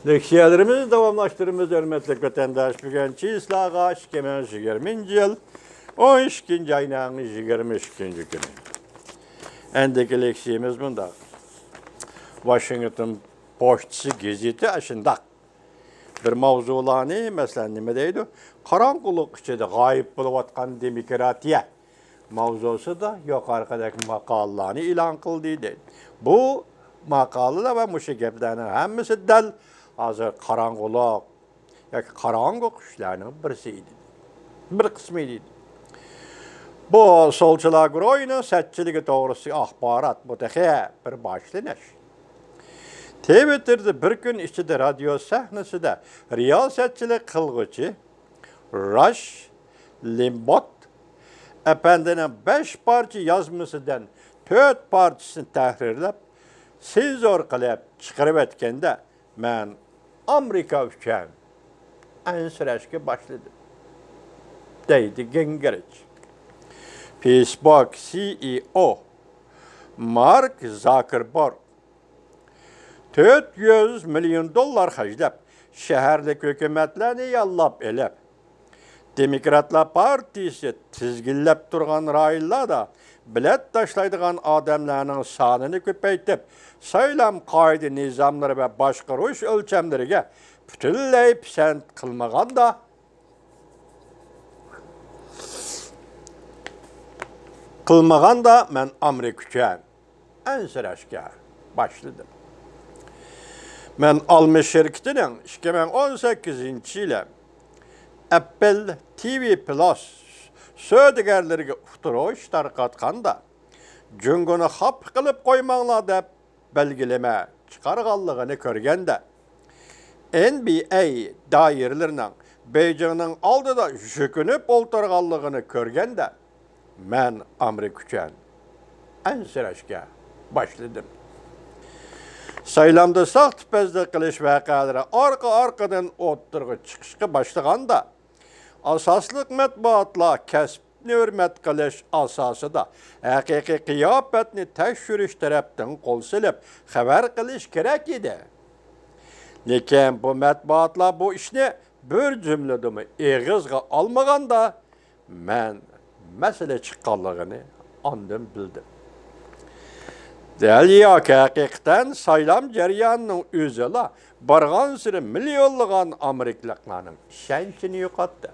Leksiyalarımızı davamlaştırımız hürmetli vatandaş bugün Çislağa 2020 yıl 12. ayının 22. günü. Endeki leksiyemiz bunda. Washington Postçı gazeti aşında bir mavzularını mesela ne deydi? Karanlık içinde gayip buluvatkan demokratiya mavzusu da yukarıdaki makallarini ilan kıldı dedi. Bu makalılar ve müşekeplerinin hemmisi del hazır karanlık ya karanlık işlerinin birisiydi. Bir kısmıydı. Bu solçular grubunun setçiligi doğrusu ahbarat mütehe bir başlanış. Twitter'da bir gün içinde radyo sahnesinde riyasetçilik kılgıcı Rush Limbaugh efendinin 5 parça yazmasından 4 parçasını tahrirlep senzor kılıp çıkarıp etkende ben Amerika üçün ensirəşki başladım. Deydi Gingrich. Facebook CEO Mark Zuckerberg 400 milyon dollar harcayıp şehirlik hükümetlerini yallap elep. Demokratlar Partisi tizgillep durgan raylar da bilet taşlaydıgan adamlarının sanını köpeytip saylam kaydı nizamları ve başqaruş ölçemlerine bütünley pisent kılmagan da ben Amerika üçün ensirəşkə başladım. Ben almış şirketinin 2018 ile Apple TV Plus söydügerlerine uturuş tarqatkanda cüngünü hap kılıp koymanla da belgileme çıkarğallığını körgende NBA dairlerinin Beijing'nin aldıda jükünüp olturğallığını körgende ben Amerika üçün ensirəşkə başladım. Saylamda saht bezde kılıç vakaları arkadan oturgu çıkışkı başlaganda asaslık metbaatla kesbini hürmet kılıç asası da hakiki kıyafetini teşhürüş taraftan kol silip haber kılıç gerek idi. Lekin bu metbaatla bu işini bir cümledimi eğizga almaganda ben mesele çıkkallığını andım bildim. Deli hakikaten saylam jaryanının özüla bargan sürü milyonluğun Amerikalıklarının şençini yukattı.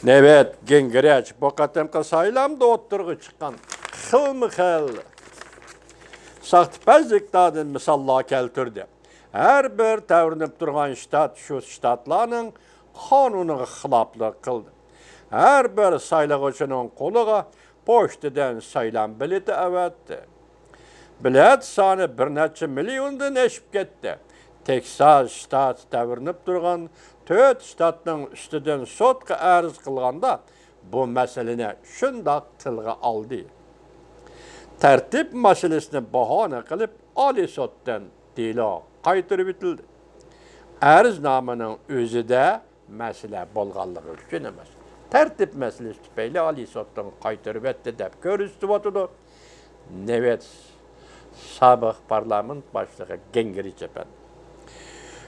Evet, Gingrich bu katemki saylamda oturgu çıkan xil sahtpazlıklardan misallar keltirdi. Her bir tevrinip durgan ştat şu ştatlarının kanunu xilaplık kıldı. Her bir saylıqçının koluğa poçtadan saylan bileti evetti. Bilet sanı bir neçe milyondan eşip gitti. Texas ştat devirinip durgan 4 ştatның üstüden sotqa arz kılganda bu meseleni şundak tılga aldı. Tertip meselesini bahane kılıp Ali sottan dila qaytırıp bitildi. Arznamenin özü de mesele bolğanlığı üçün emas. Tertip meselesi tüpeyle Ali sottan qaytırıp etti dep görüstü vatıdı. Evet, sabık parlament başlığı Gingrich efendi.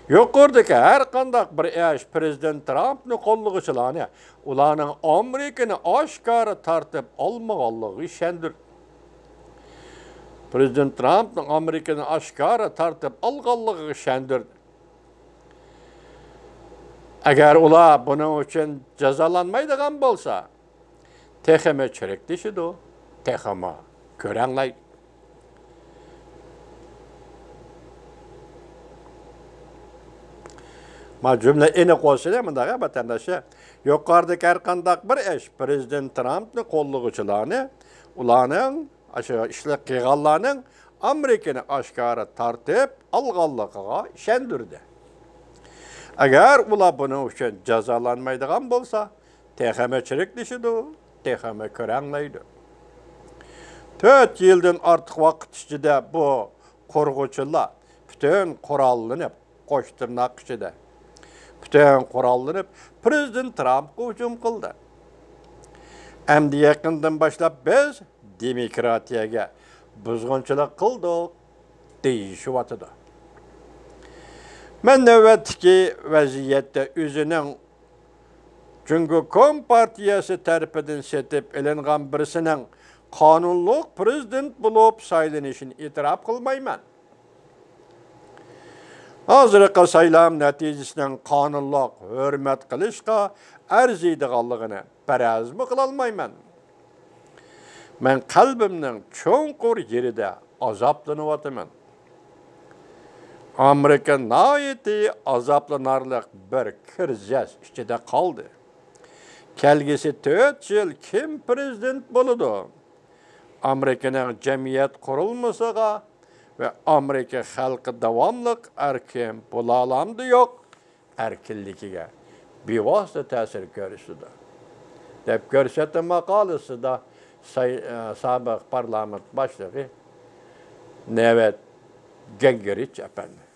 Yukarıdaki her kandak bir eş Prezident Trump'ın kolluğuçularını ulanın Amerika'nı aşkarı tartıp almağallığı işendir. Prezident Trump'ın Amerika'nı aşkarı tartıp alğallığı işendir. Eğer ula bunun için cezalanmaydıgan bolsa, tehime çörek dişidir o, tehime körenlay. Ma cümle eni qo'shiladi bundaqa vatandaşı. Yuqoridagi har qanday bir ish Prezident Trump'ni qo'llovchilarni ularning o'sha ishlar qilganlarning Amerikani oshkora tartib olganligiga ishondirdi. Agar ular buning uchun jazolanmaydigan bo'lsa, tehamachilik dishidi, tehama ko'ranglaydi. 4 yildan ortiq vaqt ichida bu qo'rg'uvchilar butun qurollanib, qo'sh tirnoq ichida bütün kurallanıp Prezident Trump'a hücum kıldı. Hem de yakından başlayıp biz demokratiyaga buzg'unchilik qildik deyishyapti. Men növbetki vaziyette özünün Çünkü Kom Partiyası tarafından setip elingan birisinin kanunluk prezident bulup saylanışını itiraf kılmayman. Hazırkı saylam neticesinden kanunluk hürmet kılışka arziydiganlığını parazmı kılalmayman. Men kalbimnin çoğunqur yeride azaplanıvatıman. Amerika nayeti azaplanarlık bir kirzes içinde kaldı. Kelgisi 4 yıl kim prezident buludu? Amerika'nın cemiyet kurulmasıga ve Amerika halkı davamlık erken bulalamdı yok erkinlikiga bivasıta tesir görüşüdü. Dep görüşete makalesi da sabık parlament başlığı Nevet Gengeriç efendi.